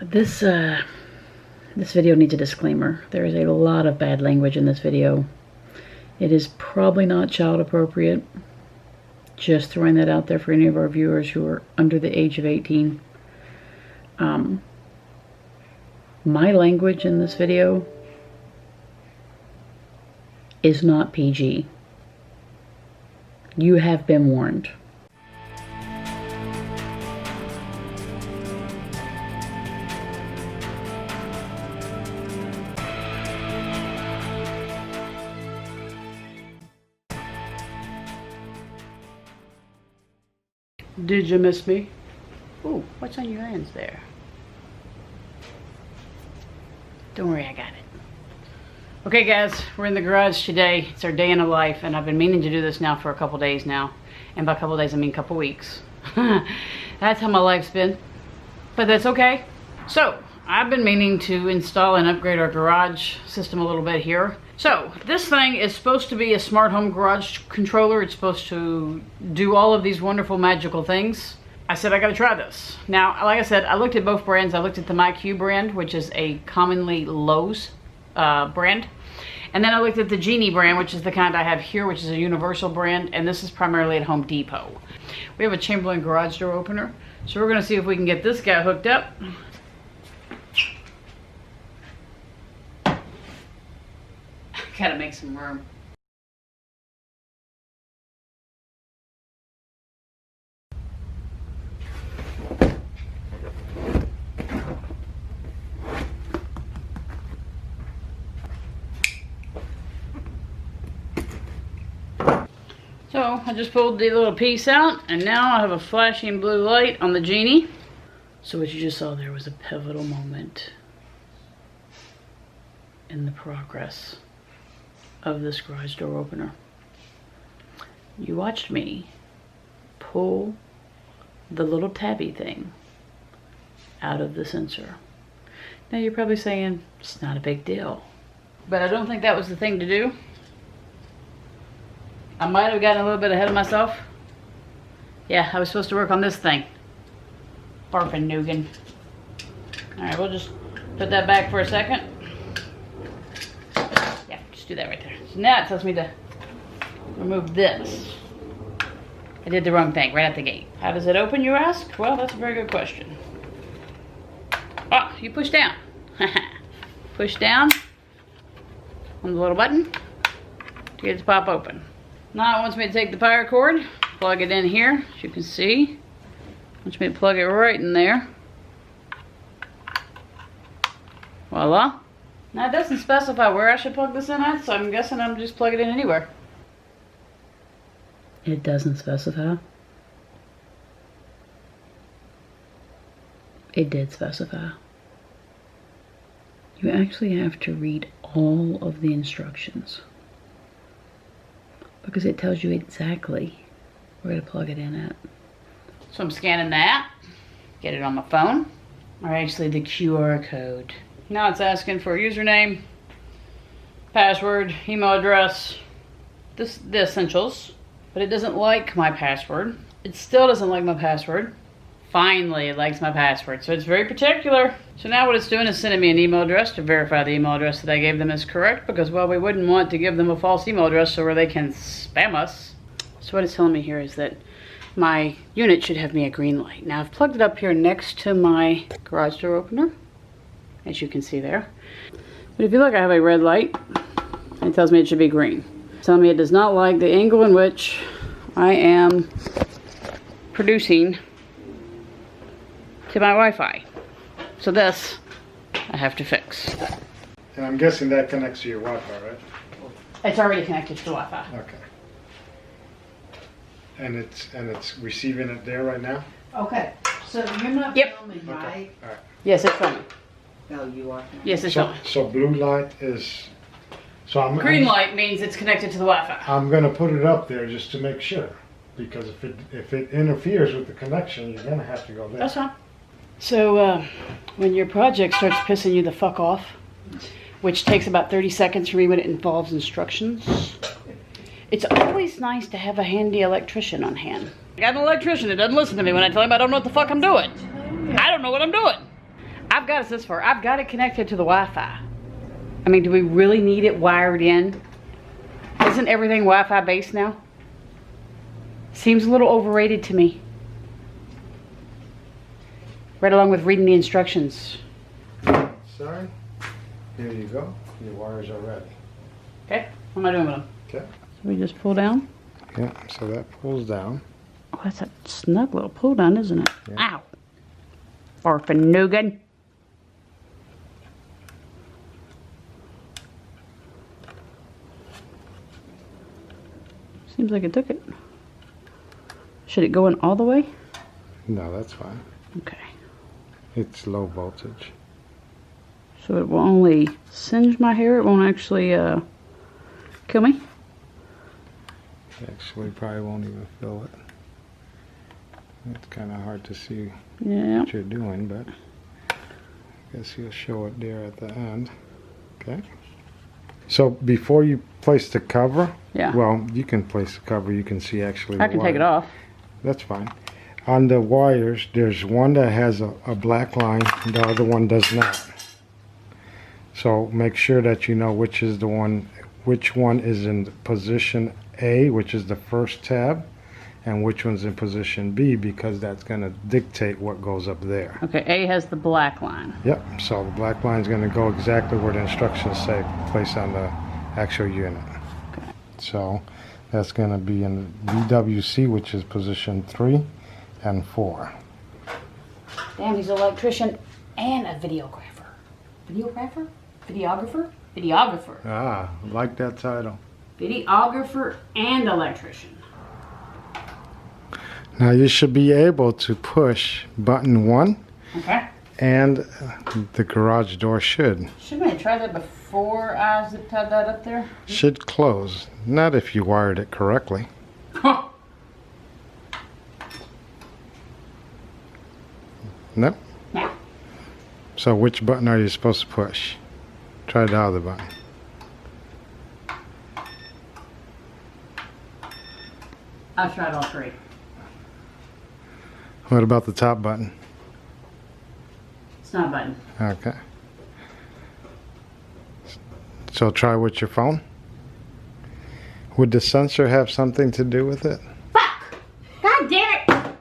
This video needs a disclaimer. There is a lot of bad language in this video. It is probably not child appropriate. Just throwing that out there for any of our viewers who are under the age of 18. My language in this video is not PG. You have been warned. Did you miss me? Ooh, what's on your hands there? Don't worry, I got it. Okay guys, we're in the garage today. It's our day in the life, and I've been meaning to do this now for a couple days now. And by a couple days, I mean a couple weeks. That's how my life's been. But that's okay. So, I've been meaning to install and upgrade our garage system a little bit here. So, this thing is supposed to be a smart home garage controller. It's supposed to do all of these wonderful magical things. I said I gotta try this. Now, like I said, I looked at both brands. I looked at the MyQ brand, which is a commonly Lowe's brand. And then I looked at the Genie brand, which is the kind I have here, which is a universal brand. And this is primarily at Home Depot. We have a Chamberlain garage door opener. So we're gonna see if we can get this guy hooked up. Gotta make some room. So I just pulled the little piece out, and now I have a flashing blue light on the Genie. So what you just saw there was a pivotal moment in the progress of this garage door opener. You watched me pull the little tabby thing out of the sensor. Now you're probably saying, it's not a big deal. But I don't think that was the thing to do. I might have gotten a little bit ahead of myself. Yeah, I was supposed to work on this thing. Barfing Nugan. Alright, we'll just put that back for a second. Yeah, just do that right there. So now it tells me to remove this. I did the wrong thing right at the gate. How does it open, you ask? Well, that's a very good question. Oh, you push down. Push down on the little button to get it to pop open. Now it wants me to take the power cord, plug it in here, as you can see. It wants me to plug it right in there. Voila. Now it doesn't specify where I should plug this in at, so I'm guessing I'm just plug it in anywhere. It doesn't specify. It did specify. You actually have to read all of the instructions, because it tells you exactly where to plug it in at. So I'm scanning that, get it on my phone, or actually the QR code. Now it's asking for a username, password, email address, the essentials, but it doesn't like my password. It still doesn't like my password. Finally, it likes my password, so it's very particular. So now what it's doing is sending me an email address to verify the email address that I gave them is correct, because, well, we wouldn't want to give them a false email address so where they can spam us. So what it's telling me here is that my unit should have me a green light. Now I've plugged it up here next to my garage door opener, as you can see there. But if you look, I have a red light. It tells me it should be green. It's telling me it does not like the angle in which I am producing to my Wi-Fi. So this I have to fix. And I'm guessing that connects to your Wi-Fi, right? It's already connected to Wi-Fi. Okay. And it's receiving it there right now? Okay, so you're not Yep. filming, Okay. right? All right. Yes, it's filming. No, you are. Yes, it's So, filming. so blue light is, so Green light means it's connected to the Wi-Fi. I'm gonna put it up there just to make sure, because if it interferes with the connection, you're gonna have to go there. That's fine. So when your project starts pissing you the fuck off, which takes about 30 seconds for me when it involves instructions, it's always nice to have a handy electrician on hand. I got an electrician that doesn't listen to me when I tell him I don't know what the fuck I'm doing. I don't know what I'm doing. I've I've got us this far. I've got it connected to the Wi-Fi. I mean, do we really need it wired in? Isn't everything Wi-Fi based now? Seems a little overrated to me. Right along with reading the instructions. Sorry. Here you go. Your wires are ready. Okay, what am I doing with them? Okay. So we just pull down? Yeah, so that pulls down. Oh, that's a snug little pull down, isn't it? Yeah. Ow. Farfanogan. Seems like it took it. Should it go in all the way? No, that's fine. Okay. It's low voltage. So it will only singe my hair, it won't actually kill me? Actually, probably won't even feel it. It's kind of hard to see Yeah. what you're doing, but I guess you'll show it there at the end. Okay. So before you place the cover, Yeah. well, you can place the cover. You can see actually. I can take it off. That's fine. On the wires, there's one that has a black line, and the other one does not. So make sure that you know which is the one, which one is in position A, which is the first tab, and which one's in position B, because that's going to dictate what goes up there. Okay, A has the black line. Yep, so the black line is going to go exactly where the instructions say place on the actual unit. Okay. So that's going to be in VWC, which is position 3 and 4. Damn, he's an electrician and a videographer. Videographer? Videographer? Videographer. Ah, I like that title. Videographer and electrician. Now you should be able to push button 1, Okay. and the garage door should Shouldn't I try that before I zip tied that up there? close. Not if you wired it correctly. No. Now. So which button are you supposed to push? Try the other button. I've tried all three. What about the top button? It's not a button. Okay. So try with your phone. Would the sensor have something to do with it? Fuck! God damn it!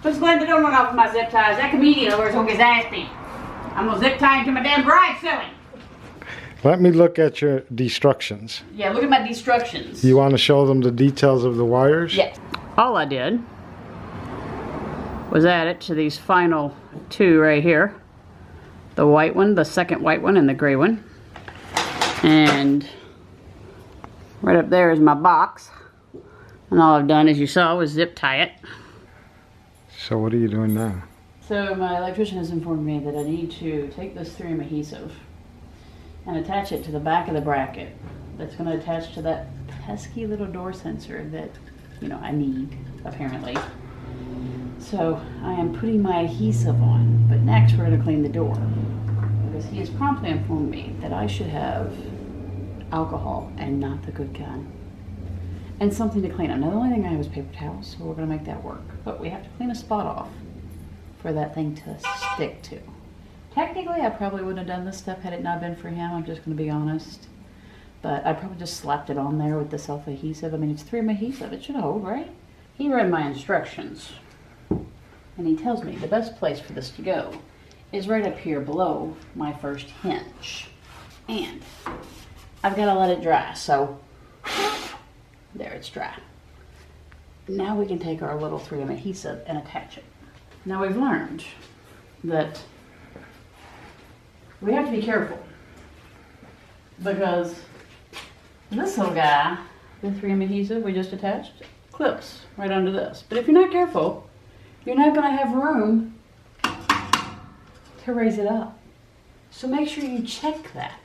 Just glad they don't run off with my zip ties. That comedian over is gonna get his ass beat. I'm gonna zip tie into my damn bride sewing. Let me look at your destructions. Yeah, look at my destructions. You want to show them the details of the wires? Yes. All I did was add it to these final two right here. The white one, the second white one, and the gray one. And right up there is my box. And all I've done, as you saw, was zip tie it. So what are you doing now? So my electrician has informed me that I need to take this 3M adhesive and attach it to the back of the bracket. That's going to attach to that pesky little door sensor that, you know, I need, apparently. So I am putting my adhesive on, but next we're going to clean the door. Because he has promptly informed me that I should have alcohol and not the good kind. And something to clean up. Now the only thing I have is paper towels, so we're going to make that work. But we have to clean a spot off for that thing to stick to. Technically, I probably wouldn't have done this stuff had it not been for him. I'm just going to be honest. But I probably just slapped it on there with the self-adhesive. I mean, it's 3M adhesive. It should hold, right? He read my instructions. And he tells me the best place for this to go is right up here below my first hinge. And I've got to let it dry. So, there, it's dry. Now we can take our little 3M adhesive and attach it. Now we've learned that we have to be careful because this little guy, the 3M adhesive we just attached, clips right under this. But if you're not careful, you're not going to have room to raise it up. So make sure you check that.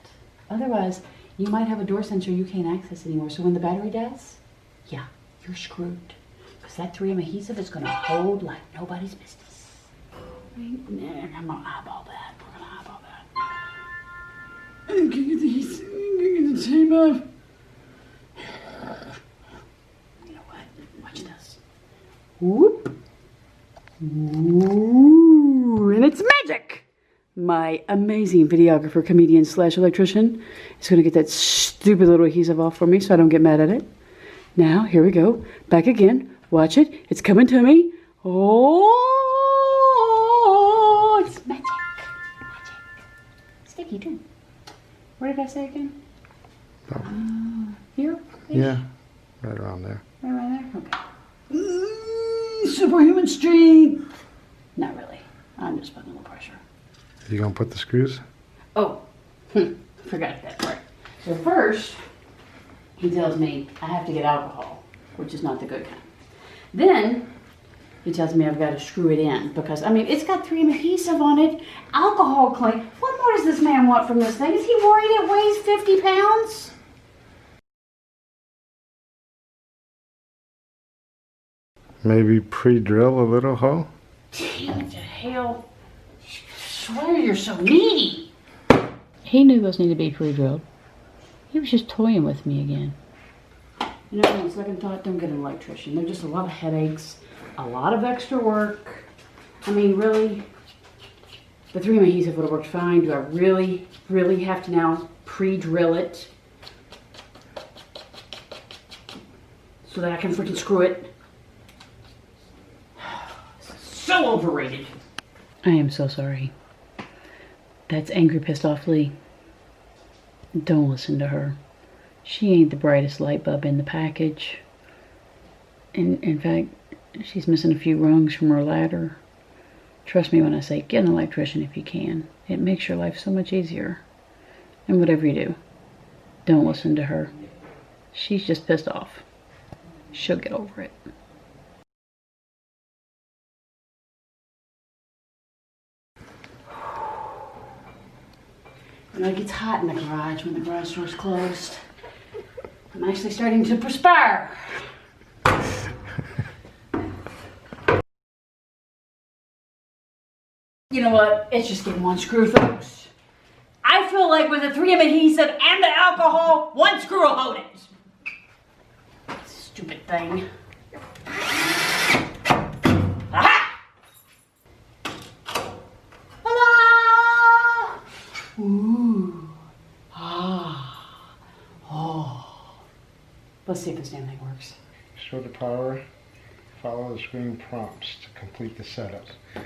Otherwise, you might have a door sensor you can't access anymore. So when the battery dies, yeah, you're screwed. Because that 3M adhesive is going to hold like nobody's business. I'm going to eyeball that. We're going to eyeball that. I'm going to get these. I'm going to get the tape off. You know what? Watch this. Whoop. Ooh, and it's magic. my amazing videographer, comedian / electrician is going to get that stupid little adhesive off for me so I don't get mad at it. Now, here we go. Back again. Watch it. It's coming to me. Oh, it's magic. Magic. Sticky too. Where did I say again? Here? Yeah, right around there. Right around there? Okay. Superhuman strength. Not really. I'm just putting a little pressure. You gonna put the screws? Oh, forgot that part. So first, he tells me I have to get alcohol, which is not the good kind. Then, he tells me I've got to screw it in because, I mean, it's got 3M adhesive on it, alcohol clean. What more does this man want from this thing? Is he worried it weighs 50 pounds? Maybe pre-drill a little hole? Damn to hell. I swear you're so needy. He knew those needed to be pre-drilled. He was just toying with me again. You know, on second thought, don't get an electrician. They're just a lot of headaches, a lot of extra work. I mean, really, the 3M adhesive would have worked fine. Do I really, really have to now pre-drill it so that I can freaking screw it? So overrated. I am so sorry. That's angry, pissed off Lee. Don't listen to her. She ain't the brightest light bulb in the package. In fact, she's missing a few rungs from her ladder. Trust me when I say get an electrician if you can. It makes your life so much easier. And whatever you do, don't listen to her. She's just pissed off. She'll get over it. You know, it gets hot in the garage when the garage door's closed. I'm actually starting to perspire. You know what? It's just getting one screw, folks. I feel like with the 3M adhesive and the alcohol, one screw will hold it. Stupid thing. Aha! Hello! Ooh. Ah. Oh. Let's see if this damn thing works. Show the power. Follow the screen prompts to complete the setup.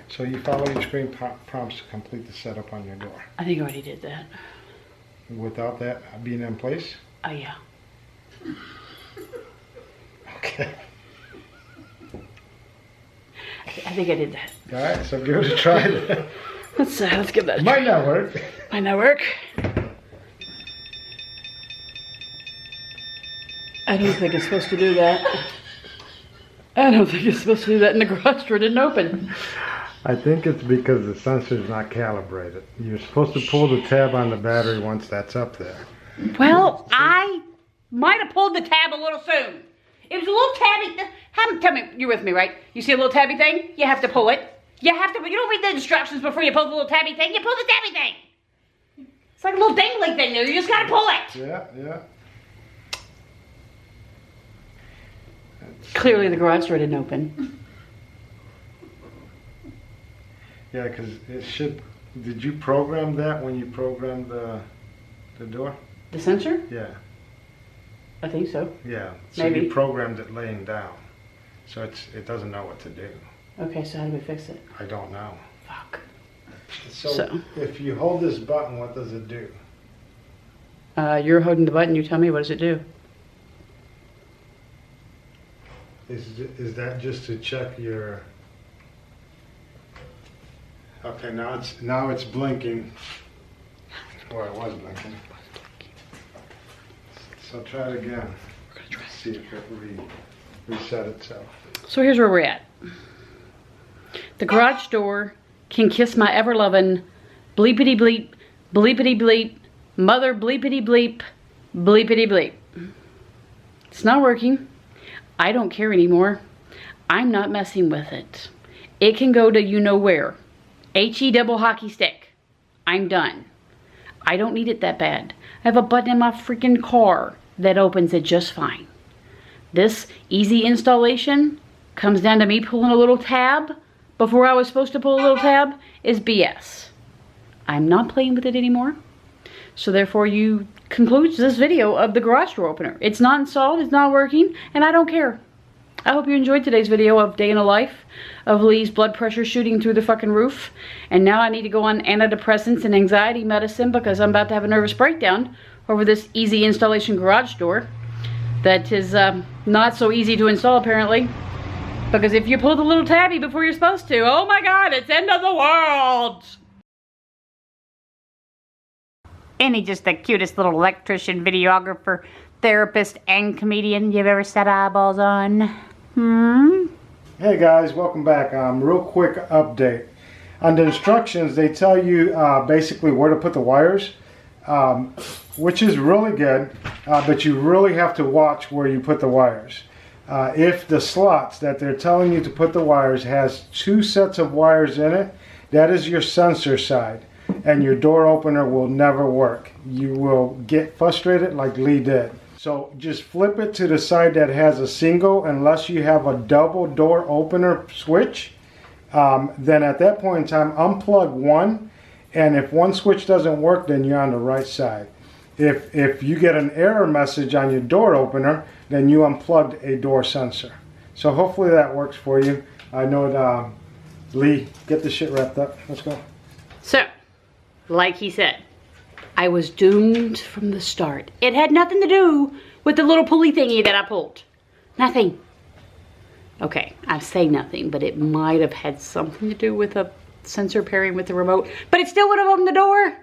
So you follow your screen prompts to complete the setup on your door. I think I already did that. Without that being in place? Oh, yeah. Okay. I think I did that. All right, so give it a try then. Let's give that a Might try. not work. Might not work. I don't think it's supposed to do that. I don't think it's supposed to do that in the garage door. It didn't open. I think it's because the sensor's not calibrated. You're supposed to pull the tab on the battery once that's up there. Well, I might have pulled the tab a little soon. It was a little tabby. Tell me, you're with me, right? You see a little tabby thing? You have to pull it. You don't read the instructions before you pull the little tabby thing. You pull the tabby thing. It's like a little dangly thing there. You just gotta pull it. Yeah. Clearly the garage door didn't open. Yeah, because it should. Did you program that when you programmed the door? The sensor? Yeah. I think so. Yeah. So Maybe. you programmed it laying down, so it doesn't know what to do. Okay, so how do we fix it? I don't know. Fuck. So if you hold this button, what does it do? You're holding the button. You tell me. What does it do? Is that just to check your? Okay, now it's blinking. Well, it was blinking. So try it again. We're gonna try. See if it reset itself. So here's where we're at. The garage door can kiss my ever-loving bleepity bleep, bleepity bleep, mother bleepity bleep, bleepity bleep. It's not working. I don't care anymore. I'm not messing with it. It can go to you know where. HE double hockey stick. I'm done. I don't need it that bad. I have a button in my freaking car that opens it just fine. This easy installation comes down to me pulling a little tab before I was supposed to pull a little tab is BS. I'm not playing with it anymore. So therefore you concludes this video of the garage door opener. It's not installed, it's not working, and I don't care. I hope you enjoyed today's video of day in the life of Lee's blood pressure shooting through the fucking roof. And now I need to go on antidepressants and anxiety medicine because I'm about to have a nervous breakdown over this easy installation garage door that is not so easy to install apparently. Because if you pull the little tabby before you're supposed to, oh my god, it's end of the world! And he's just the cutest little electrician, videographer, therapist, and comedian you've ever set eyeballs on. Hey guys, welcome back. Real quick update. On the instructions, they tell you basically where to put the wires, which is really good, but you really have to watch where you put the wires. If the slots that they're telling you to put the wires has 2 sets of wires in it, that is your sensor side, and your door opener will never work. You will get frustrated like Lee did. So just flip it to the side that has a single, unless you have a double door opener switch. Then at that point in time, unplug one, and if one switch doesn't work, then you're on the right side. If you get an error message on your door opener, then you unplugged a door sensor. So hopefully that works for you. I know it, Lee, get this shit wrapped up. Let's go. So, like he said, I was doomed from the start. It had nothing to do with the little pulley thingy that I pulled. Nothing. Okay, I say nothing, but it might have had something to do with a sensor pairing with the remote, but it still would have opened the door.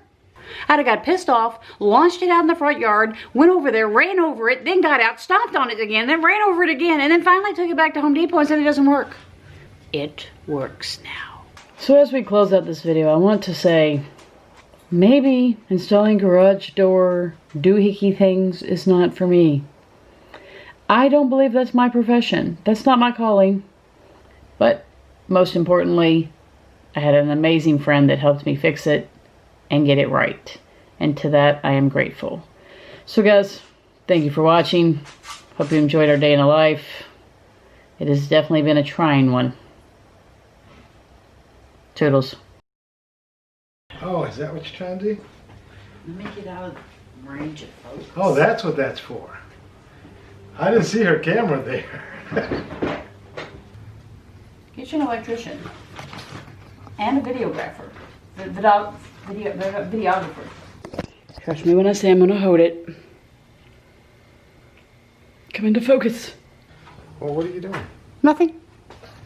I'd have got pissed off, launched it out in the front yard, went over there, ran over it, then got out, stomped on it again, then ran over it again, and then finally took it back to Home Depot and said it doesn't work. It works now. So as we close out this video, I want to say, maybe installing garage door doohickey things is not for me. I don't believe that's my profession. That's not my calling. But most importantly, I had an amazing friend that helped me fix it and get it right. And to that, I am grateful. So guys, thank you for watching. Hope you enjoyed our day in the life. It has definitely been a trying one. Toodles. Oh, is that what you're trying to do? Let me get out of range of focus. Oh, that's what that's for. I didn't see her camera there. Get you an electrician. And a videographer. Videographer. Trust me when I say I'm gonna hold it. Come into focus. Well, what are you doing? Nothing.